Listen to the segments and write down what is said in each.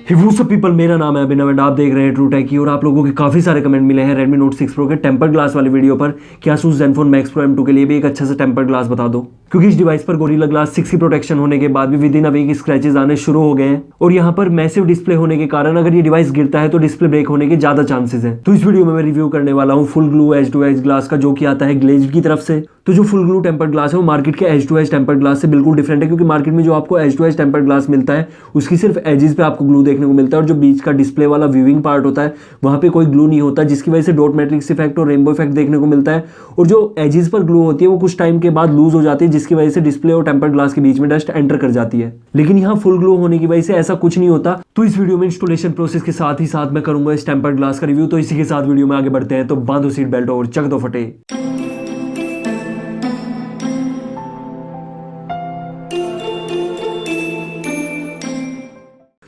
Hey what's up people, मेरा नाम है अभिनव एंड आप देख रहे हैं ट्रू टेक की। और आप लोगों के काफ़ी सारे कमेंट मिले हैं Redmi Note 6 Pro के टेम्पर्ड ग्लास वाले वीडियो पर कि Asus Zenfone Max Pro M2 के लिए भी एक अच्छा सा टेम्पर्ड ग्लास बता दो, क्योंकि इस डिवाइस पर गोरिल्ला ग्लास 6 की प्रोटेक्शन होने के बाद भी within a week scratches आने शुरू हो गए हैं। और यहाँ पर मैसिव डिस्प्ले होने के कारण अगर ये डिवाइस गिरता है तो डिस्प्ले ब्रेक होने के ज्यादा चांसेस हैं। तो इस वीडियो में मैं रिव्यू करने वाला हूँ full glue edge to edge glass का, जो कि आता है ग्लेज्ड की तरफ से। तो जो फुल ग्लू टेम्पर्ड ग्लास है वो मार्केट के edge to edge tempered glass से बिल्कुल डिफरेंट है, क्योंकि मार्केट में जो आपको edge to edge tempered glass मिलता है उसकी सिर्फ एजेस पे आपको ग्लू देखने को मिलता है, और जो बीच का डिस्प्ले वाला व्यूइंग पार्ट होता है वहां पे कोई ग्लू नहीं होता, जिसकी वजह से डॉट मैट्रिक्स इफेक्ट और रेनबो इफेक्ट देखने को मिलता है। और जो एजेस पर ग्लू होती है वो कुछ टाइम के बाद लूज हो जाती है, जिसकी वजह से डिस्प्ले और टेम्पर्ड ग्लास के बीच में डस्ट एंटर कर जाती है। लेकिन यहाँ फुल ग्लू होने की वजह से ऐसा कुछ नहीं होता। तो इस वीडियो में इंस्टॉलेशन प्रोसेस के साथ ही साथ मैं करूंगा इस टेम्पर्ड ग्लास का रिव्यू। तो इसी के साथ वीडियो में आगे बढ़ते हैं, तो बांधो सीट बेल्ट और चक दो फटे।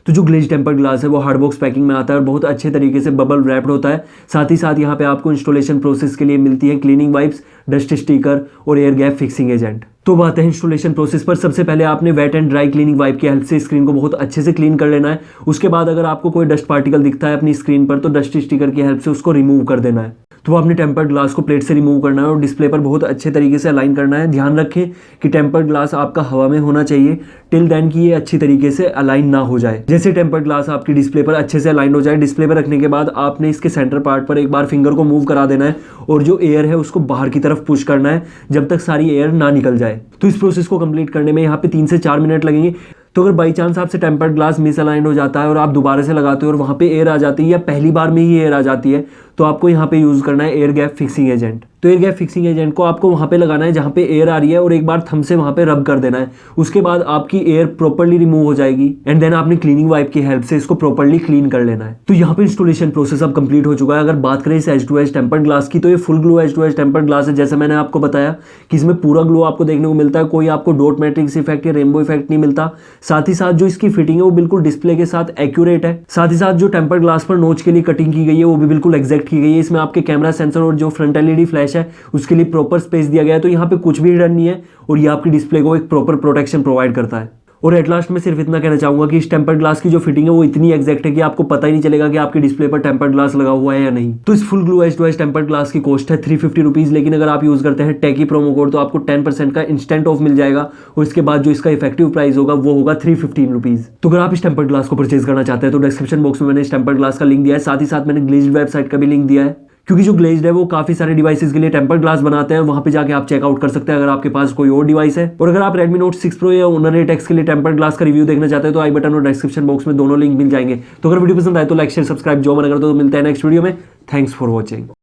तो जो ग्लेज टेम्पर्ड ग्लास है वो हार्ड बॉक्स पैकिंग में आता है और बहुत अच्छे तरीके से बबल रैप्ड होता है। साथ ही साथ यहाँ पे आपको इंस्टॉलेशन प्रोसेस के लिए मिलती है क्लीनिंग वाइप्स, डस्ट स्टिकर और एयर गैप फिक्सिंग एजेंट। तो बात है इंस्टॉलेशन प्रोसेस पर। सबसे पहले आपने wet and dry cleaning wipe की हेल्प से स्क्रीन को बहुत अच्छे से क्लीन कर लेना है। उसके बाद अगर आपको कोई डस्ट पार्टिकल दिखता है अपनी स्क्रीन पर तो डस्ट स्टिकर की हेल्प से उसको रिमूव कर देना है। तो आपने टेम्पर्ड ग्लास को प्लेट से रिमूव करना है और डिस्प्ले पर बहुत अच्छे तरीके से अलाइन करना है। ध्यान रखें कि टेम्पर्ड ग्लास आपका हवा में होना चाहिए टिल देन कि ये अच्छी तरीके से अलाइन ना हो जाए। जैसे टेम्पर्ड ग्लास आपकी डिस्प्ले पर अच्छे से अलाइन हो जाए, डिस्प्ले पर रखने के बाद आपने इसके सेंटर पार्ट पर एक बार फिंगर को मूव करा देना है और जो एयर है उसको बाहर की तरफ पुश करना है जब तक सारी एयर ना निकल जाए। तो इस प्रोसेस को कंप्लीट करने में यहाँ पे 3 से 4 मिनट लगेंगे। तो अगर बाई चांस आपसे टेम्पर्ड ग्लास मिसअलाइन हो जाता है और आप दोबारा से लगाते हो और वहाँ पे एयर आ जाती है या पहली बार में ही एयर आ जाती है, तो आपको यहाँ पे यूज़ करना है एयर गैप फिक्सिंग एजेंट। तो एयर गैप फिक्सिंग एजेंट को आपको वहाँ पे लगाना है जहाँ पे एयर आ रही है और एक बार थंब से वहाँ पे रब कर देना है। उसके बाद आपकी एयर प्रॉपर्ली रिमूव हो जाएगी एंड देन आपने क्लीनिंग वाइप की हेल्प से इसको प्रॉपर्ली क्लीन कर लेना है। तो यहाँ पे इंस्टॉलेशन प्रोसेस अब कंप्लीट हो चुका है। अगर बात करें इस edge to edge tempered glass की, तो ये full glue edge to edge tempered glass है। जैसे मैंने आपको बताया कि इसमें पूरा ग्लू आपको देखने को मिलता है, कोई आपको डॉट मैट्रिक्स इफेक्ट या रेनबो इफेक्ट नहीं मिलता। साथ ही साथ जो इसकी फिटिंग है वो बिल्कुल डिस्प्ले के साथ एक्यूरेट है। साथ ही साथ जो टेम्पर्ड ग्लास पर नोच के लिए कटिंग की गई है वो भी बिल्कुल एग्जैक्ट की गई है। इसमें आपके कैमरा सेंसर और जो फ्रंट एलईडी फ्लैश है उसके लिए प्रॉपर स्पेस दिया गया है। तो यहाँ पे कुछ भी हिडन नहीं है और ये आपकी डिस्प्ले को एक प्रॉपर प्रोटेक्शन प्रोवाइड करता है। और एट लास्ट में सिर्फ इतना कहना चाहूंगा कि इस टेम्पर्ड ग्लास की जो फिटिंग है वो इतनी एग्जैक्ट है कि आपको पता ही नहीं चलेगा कि आपके डिस्प्ले पर टेम्पर्ड ग्लास लगा हुआ है या नहीं। तो इस full glue edge to edge tempered glass की कॉस्ट है 350 रुपीज, लेकिन अगर आप यूज करते हैं टेकी प्रोमो कोड तो आपको 10% का इंस्टेंट ऑफ मिल जाएगा और इसके बाद जो इसका इफेक्टिव प्राइस होगा वो होगा 315 रुपीज। तो अगर आप इस टेम्पर्ड ग्लास को परचेज करना चाहते हैं तो डिस्क्रिप्शन बॉक्स में मैंने इस टेम्पर्ड ग्लास का लिंक दिया है, साथ ही साथ मैंने ग्लेज्ड वेबसाइट का भी लिंक दिया है, क्योंकि जो ग्लेज्ड है वो काफी सारे डिवाइसेस के लिए टेम्पर्ड ग्लास बनाते हैं। वहां पे जाके आप चेकआउट कर सकते हैं अगर आपके पास कोई और डिवाइस है। और अगर आप Redmi Note 6 Pro या Honor 8X के लिए टेम्पर्ड ग्लास का रिव्यू देखना चाहते हैं तो आई बटन और डिस्क्रिप्शन बॉक्स में दोनों लिंक मिल जाएंगे। तो अगर वीडियो पसंद आए तो लाइक शेयर सब्सक्राइब जो मन कर दो। तो मिलते हैं नेक्स्ट वीडियो में। Thanks for watching.